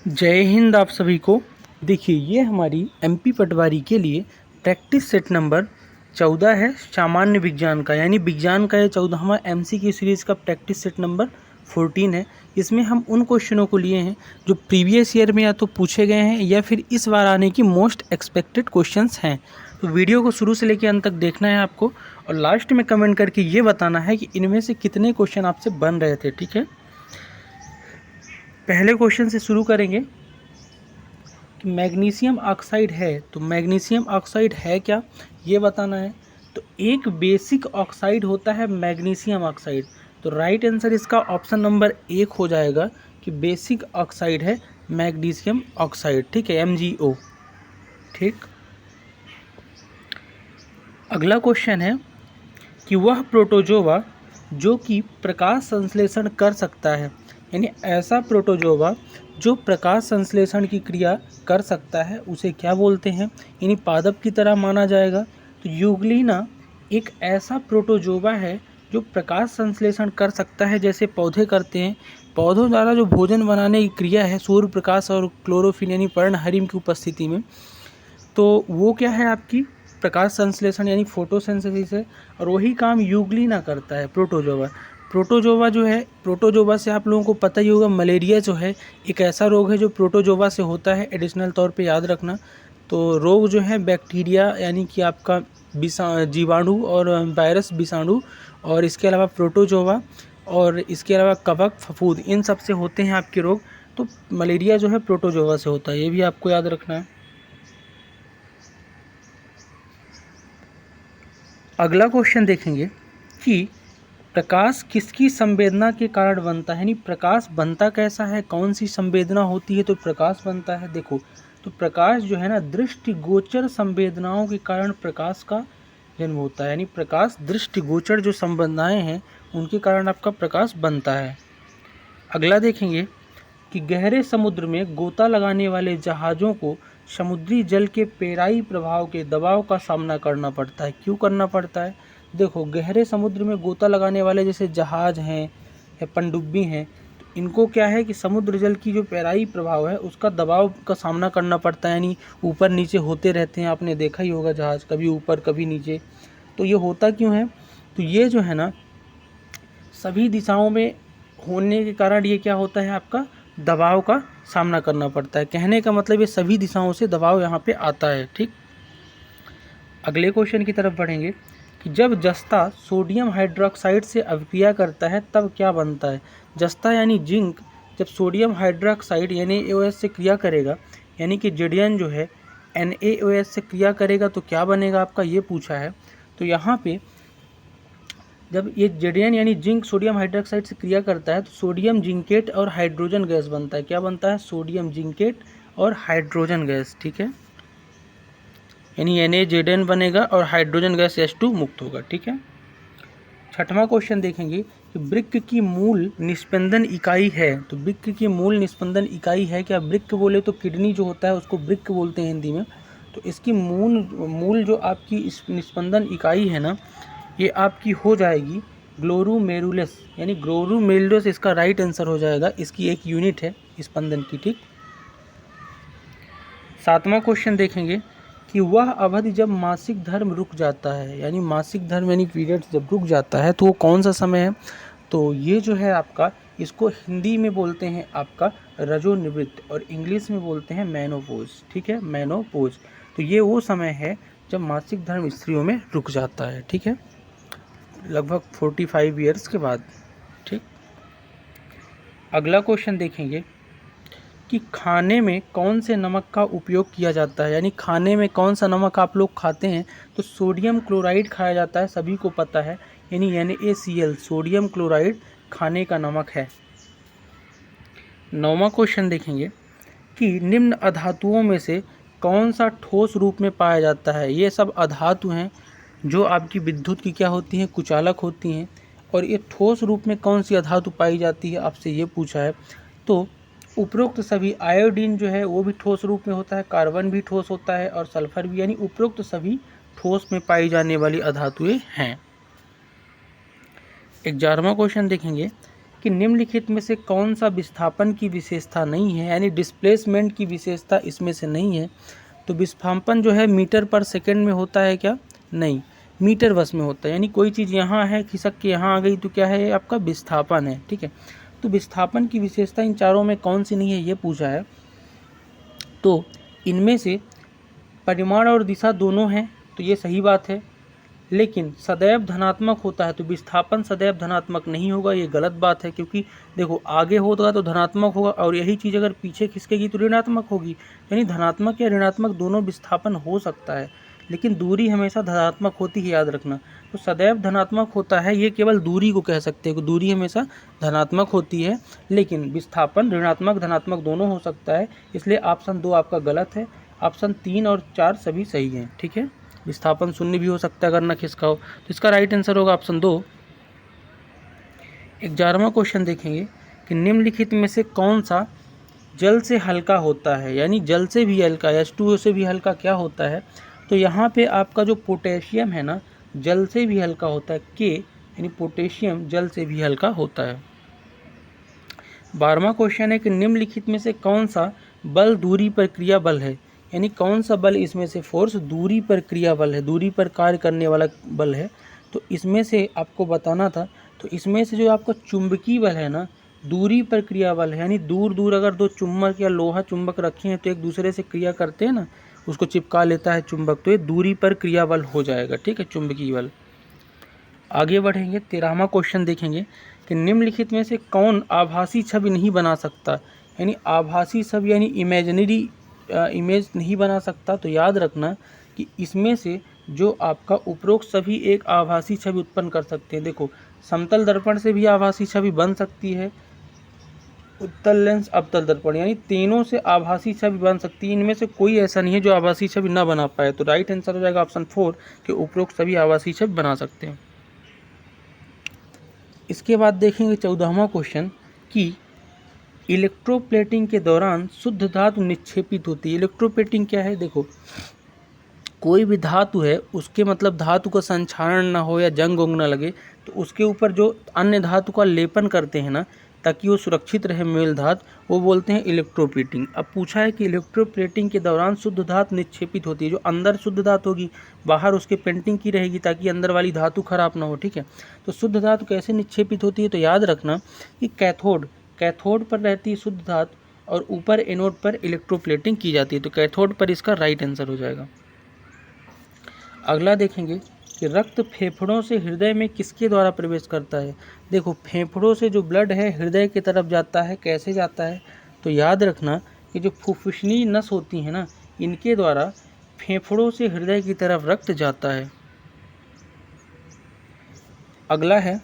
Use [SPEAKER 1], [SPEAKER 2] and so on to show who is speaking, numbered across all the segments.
[SPEAKER 1] जय हिंद आप सभी को। देखिए ये हमारी एमपी पटवारी के लिए प्रैक्टिस सेट नंबर 14 है सामान्य विज्ञान का, यानी विज्ञान का ये 14वां एमसीक्यू सीरीज़ का प्रैक्टिस सेट नंबर 14 है। इसमें हम उन क्वेश्चनों को लिए हैं जो प्रीवियस ईयर में या तो पूछे गए हैं या फिर इस बार आने की मोस्ट एक्सपेक्टेड क्वेश्चंस हैं। तो वीडियो को शुरू से लेकर अंत तक देखना है आपको, और लास्ट में कमेंट करके ये बताना है कि इनमें से कितने क्वेश्चन आपसे बन रहे थे। ठीक है, पहले क्वेश्चन से शुरू करेंगे कि मैग्नीशियम ऑक्साइड है, तो मैग्नीशियम ऑक्साइड है क्या ये बताना है। तो एक बेसिक ऑक्साइड होता है मैग्नीशियम ऑक्साइड, तो राइट आंसर इसका ऑप्शन नंबर 1 हो जाएगा कि बेसिक ऑक्साइड है मैग्नीशियम ऑक्साइड। ठीक है, MgO। ठीक, अगला क्वेश्चन है कि वह प्रोटोजोआ जो कि प्रकाश संश्लेषण कर सकता है, यानी ऐसा प्रोटोजोआ जो प्रकाश संश्लेषण की क्रिया कर सकता है उसे क्या बोलते हैं, यानी पादप की तरह माना जाएगा। तो यूग्लिना एक ऐसा प्रोटोजोआ है जो प्रकाश संश्लेषण कर सकता है, जैसे पौधे करते हैं। पौधों द्वारा जो भोजन बनाने की क्रिया है सूर्य प्रकाश और क्लोरोफिल यानी पर्णहरिम की उपस्थिति में, तो वो क्या है आपकी प्रकाश संश्लेषण यानी फोटोसिंथेसिस है। और वही काम यूग्लिना करता है प्रोटोजोआ। प्रोटोजोआ जो है, प्रोटोजोआ से आप लोगों को पता ही होगा मलेरिया जो है एक ऐसा रोग है जो प्रोटोजोआ से होता है, एडिशनल तौर पे याद रखना। तो रोग जो है बैक्टीरिया यानी कि आपका जीवाणु और वायरस विषाणु, और इसके अलावा प्रोटोजोआ और इसके अलावा कवक फफूंद, इन सब से होते हैं आपके रोग। तो मलेरिया जो है प्रोटोजोआ से होता है, ये भी आपको याद रखना है। अगला क्वेश्चन देखेंगे कि प्रकाश किसकी संवेदना के कारण बनता है, यानी प्रकाश बनता कैसा है, कौन सी संवेदना होती है तो प्रकाश बनता है। देखो, तो प्रकाश जो है ना दृष्टिगोचर संवेदनाओं के कारण प्रकाश का जन्म होता है, यानी प्रकाश दृष्टिगोचर जो संवेदनाएं हैं उनके कारण आपका प्रकाश बनता है। अगला देखेंगे कि गहरे समुद्र में गोता लगाने वाले जहाज़ों को समुद्री जल के पेराई प्रभाव के दबाव का सामना करना पड़ता है। क्यों करना पड़ता है? देखो, गहरे समुद्र में गोता लगाने वाले जैसे जहाज़ हैं या पनडुब्बी हैं, तो इनको क्या है कि समुद्र जल की जो पेराई प्रभाव है उसका दबाव का सामना करना पड़ता है, यानी ऊपर नीचे होते रहते हैं। आपने देखा ही होगा जहाज़ कभी ऊपर कभी नीचे। तो ये होता क्यों है? तो ये जो है ना सभी दिशाओं में होने के कारण ये क्या होता है, आपका दबाव का सामना करना पड़ता है। कहने का मतलब ये सभी दिशाओं से दबाव यहाँ पे आता है। ठीक, अगले क्वेश्चन की तरफ बढ़ेंगे कि जब जस्ता सोडियम हाइड्रोक्साइड से अभिक्रिया करता है तब क्या बनता है। जस्ता यानी जिंक जब सोडियम हाइड्रोक्साइड NaOH से क्रिया करेगा, यानी कि Zn जो है NaOH से क्रिया करेगा तो क्या बनेगा आपका, ये पूछा है। तो यहाँ पे जब ये Zn यानी जिंक सोडियम हाइड्रोक्साइड से क्रिया करता है तो सोडियम जिंकेट और हाइड्रोजन गैस बनता है। क्या बनता है? सोडियम जिंकेट और हाइड्रोजन गैस। ठीक है, यानी NaZn बनेगा और हाइड्रोजन गैस H2 मुक्त होगा। ठीक है, छठवां क्वेश्चन देखेंगे कि वृक्क की मूल निस्पंदन इकाई है। तो वृक्क की मूल निस्पंदन इकाई है क्या? वृक्क बोले तो किडनी जो होता है उसको वृक्क बोलते हैं हिंदी में। तो इसकी मूल जो आपकी निस्पंदन इकाई है ना, ये आपकी हो जाएगी ग्लोमेरुलस, यानी ग्लोमेरुलस इसका राइट आंसर हो जाएगा। इसकी एक यूनिट है स्पंदन की। ठीक, सातवां क्वेश्चन देखेंगे कि वह अवधि जब मासिक धर्म रुक जाता है, यानी मासिक धर्म यानी पीरियड जब रुक जाता है तो वो कौन सा समय है। तो ये जो है आपका, इसको हिंदी में बोलते हैं आपका रजोनिवृत्त और इंग्लिश में बोलते हैं मेनोपॉज। ठीक है, मेनोपॉज। तो ये वो समय है जब मासिक धर्म स्त्रियों में रुक जाता है। ठीक है, लगभग 45 ईयर्स के बाद। ठीक, अगला क्वेश्चन देखेंगे कि खाने में कौन से नमक का उपयोग किया जाता है, यानी खाने में कौन सा नमक आप लोग खाते हैं। तो सोडियम क्लोराइड खाया जाता है, सभी को पता है, यानी NaCl सोडियम क्लोराइड खाने का नमक है। नौवां क्वेश्चन देखेंगे कि निम्न अधातुओं में से कौन सा ठोस रूप में पाया जाता है। ये सब अधातु हैं जो आपकी विद्युत की क्या होती हैं, कुचालक होती हैं। और ये ठोस रूप में कौन सी अधातु पाई जाती है, आपसे ये पूछा है। तो उपरोक्त सभी, आयोडीन जो है वो भी ठोस रूप में होता है, कार्बन भी ठोस होता है और सल्फर भी, यानी उपरोक्त सभी ठोस में पाई जाने वाली अधातुएं हैं। 11वां क्वेश्चन देखेंगे कि निम्नलिखित में से कौन सा विस्थापन की विशेषता नहीं है, यानी डिस्प्लेसमेंट की विशेषता इसमें से नहीं है। तो विस्थापन जो है मीटर पर सेकंड में होता है क्या? नहीं, मीटर वर्ष में होता है। यानी कोई चीज़ यहाँ है, खिसक के यहाँ आ गई तो क्या है? आपका विस्थापन है। ठीक है, तो विस्थापन की विशेषता इन चारों में कौन सी नहीं है, ये पूछा है। तो इनमें से परिमाण और दिशा दोनों हैं, तो ये सही बात है। लेकिन सदैव धनात्मक होता है, तो विस्थापन सदैव धनात्मक नहीं होगा, ये गलत बात है। क्योंकि देखो, आगे होगा तो धनात्मक होगा, और यही चीज़ अगर पीछे खिसकेगी तो ऋणात्मक होगी। यानी धनात्मक या ऋणात्मक दोनों विस्थापन हो सकता है, लेकिन दूरी हमेशा धनात्मक होती है, याद रखना। तो सदैव धनात्मक होता है, ये केवल दूरी को कह सकते हैं कि दूरी हमेशा धनात्मक होती है, लेकिन विस्थापन ऋणात्मक धनात्मक दोनों हो सकता है। इसलिए ऑप्शन 2 आपका गलत है। ऑप्शन 3 और 4 सभी सही हैं। ठीक है, विस्थापन शून्य भी हो सकता है अगर न खिसका हो। तो इसका राइट आंसर होगा ऑप्शन 2। 11वां क्वेश्चन देखेंगे कि निम्नलिखित में से कौन सा जल से हल्का होता है, यानी जल से भी हल्का, H2O से भी हल्का क्या होता है? तो यहाँ पे आपका जो पोटेशियम है ना, जल से भी हल्का होता है, के यानी पोटेशियम जल से भी हल्का होता है। 12वां क्वेश्चन है कि निम्नलिखित में से कौन सा बल दूरी पर क्रिया बल है, यानी कौन सा बल इसमें से फोर्स दूरी पर क्रिया बल है, दूरी पर कार्य करने वाला बल है। तो इसमें से आपको बताना था, तो इसमें से जो आपका चुंबकीय बल है ना, दूरी पर क्रिया बल है। यानी दूर दूर अगर दो चुंबक या लोहा चुंबक रखे हैं तो एक दूसरे से क्रिया करते हैं ना, उसको चिपका लेता है चुंबक, तो ये दूरी पर क्रिया बल हो जाएगा। ठीक है, चुंबकीय बल। आगे बढ़ेंगे, 13वां क्वेश्चन देखेंगे कि निम्नलिखित में से कौन आभासी छवि नहीं बना सकता, यानी आभासी छवि यानी इमेजिनरी इमेज नहीं बना सकता। तो याद रखना कि इसमें से जो आपका उपरोक्त सभी एक आभासी छवि उत्पन्न कर सकते हैं। देखो, समतल दर्पण से भी आभासी छवि बन सकती है, उत्तल लेंस, अवतल दर्पण, यानी तीनों से आभासी छवि बन सकती है। इनमें से कोई ऐसा नहीं है जो आभासी छवि ना बना पाए। तो राइट आंसर हो जाएगा ऑप्शन 4 कि उपरोक्त सभी आभासी छवि बना सकते हैं। इसके बाद देखेंगे 14वां क्वेश्चन कि इलेक्ट्रोप्लेटिंग के दौरान शुद्ध धातु निक्षेपित होती है। इलेक्ट्रोप्लेटिंग क्या है? देखो, कोई भी धातु है, उसके मतलब धातु का संक्षारण ना हो या जंग उंग ना लगे, तो उसके ऊपर जो अन्य धातु का लेपन करते हैं ना, ताकि वो सुरक्षित रहे मेल धातु, वो बोलते हैं इलेक्ट्रोप्लेटिंग। अब पूछा है कि इलेक्ट्रोप्लेटिंग के दौरान शुद्ध धातु निक्षेपित होती है। जो अंदर शुद्ध धातु होगी, बाहर उसके पेंटिंग की रहेगी ताकि अंदर वाली धातु खराब ना हो। ठीक है, तो शुद्ध धातु कैसे निक्षेपित होती है? तो याद रखना कि कैथोड पर रहती है शुद्ध धातु, और ऊपर एनोड पर इलेक्ट्रोप्लेटिंग की जाती है। तो कैथोड पर इसका राइट आंसर हो जाएगा। अगला देखेंगे कि रक्त फेफड़ों से हृदय में किसके द्वारा प्रवेश करता है। देखो, फेफड़ों से जो ब्लड है हृदय की तरफ जाता है, कैसे जाता है? तो याद रखना कि जो फुफ्फुसनीय नस होती है ना, इनके द्वारा फेफड़ों से हृदय की तरफ रक्त जाता है। अगला है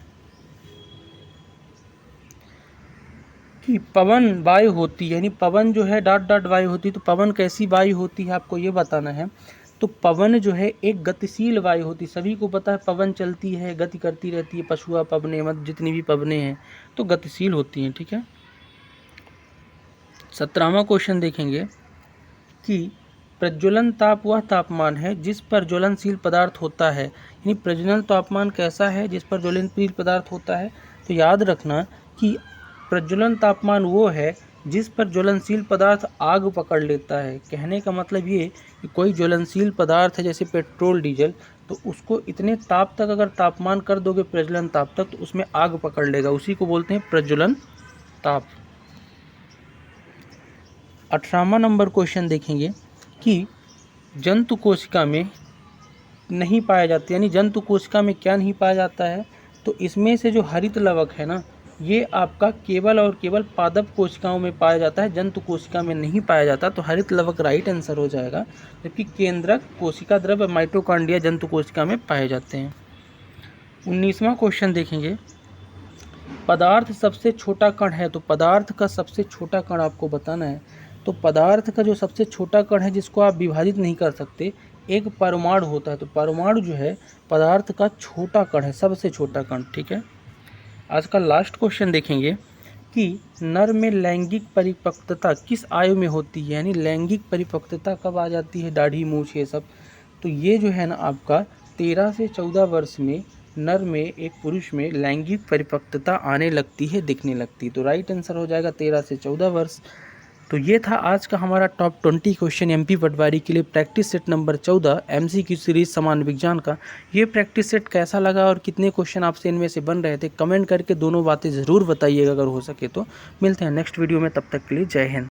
[SPEAKER 1] कि पवन वायु होती है, यानी पवन जो है डॉट डॉट वायु होती है। तो पवन कैसी वायु होती है, आपको ये बताना है। तो पवन जो है एक गतिशील वायु होती है। सभी को पता है पवन चलती है, गति करती रहती है, पशुआ पवने, मत जितनी भी पवने हैं तो गतिशील होती हैं। ठीक है, 17वां क्वेश्चन देखेंगे कि प्रज्वलन ताप वह तापमान है जिस पर ज्वलनशील पदार्थ होता है, यानी प्रज्वलन तापमान कैसा है जिस पर ज्वलनशील पदार्थ होता है। तो याद रखना कि प्रज्वलन तापमान वो है जिस पर ज्वलनशील पदार्थ आग पकड़ लेता है। कहने का मतलब ये कि कोई ज्वलनशील पदार्थ है जैसे पेट्रोल डीजल, तो उसको इतने ताप तक अगर तापमान कर दोगे प्रज्वलन ताप तक, तो उसमें आग पकड़ लेगा, उसी को बोलते हैं प्रज्वलन ताप। 18वां नंबर क्वेश्चन देखेंगे कि जंतु कोशिका में नहीं पाया जाता, यानी जंतु कोशिका में क्या नहीं पाया जाता है? तो इसमें से जो हरित लवक है ना, ये आपका केवल और केवल पादप कोशिकाओं में पाया जाता है, जंतु कोशिका में नहीं पाया जाता। तो हरित लवक राइट आंसर हो जाएगा। जबकि केंद्रक, कोशिका द्रव्य, माइटोकॉन्ड्रिया जंतु कोशिका में पाए जाते हैं। 19वां क्वेश्चन देखेंगे, पदार्थ सबसे छोटा कण है। तो पदार्थ का सबसे छोटा कण आपको बताना है। तो पदार्थ का जो सबसे छोटा कण है जिसको आप विभाजित नहीं कर सकते, एक परमाणु होता है। तो परमाणु जो है पदार्थ का छोटा कण है, सबसे छोटा कण। ठीक है, आज का लास्ट क्वेश्चन देखेंगे कि नर में लैंगिक परिपक्वता किस आयु में होती है, यानी लैंगिक परिपक्वता कब आ जाती है, दाढ़ी मूछ ये सब। तो ये जो है ना आपका 13 से 14 वर्ष में नर में एक पुरुष में लैंगिक परिपक्वता आने लगती है, दिखने लगती। तो राइट आंसर हो जाएगा 13 से 14 वर्ष। तो ये था आज का हमारा टॉप 20 क्वेश्चन एमपी पटवारी के लिए practice set number 14 MCQ series समान विज्ञान का। ये प्रैक्टिस सेट कैसा लगा और कितने क्वेश्चन आपसे इनमें से बन रहे थे, कमेंट करके दोनों बातें ज़रूर बताइएगा अगर हो सके तो। मिलते हैं नेक्स्ट वीडियो में, तब तक के लिए जय हिंद।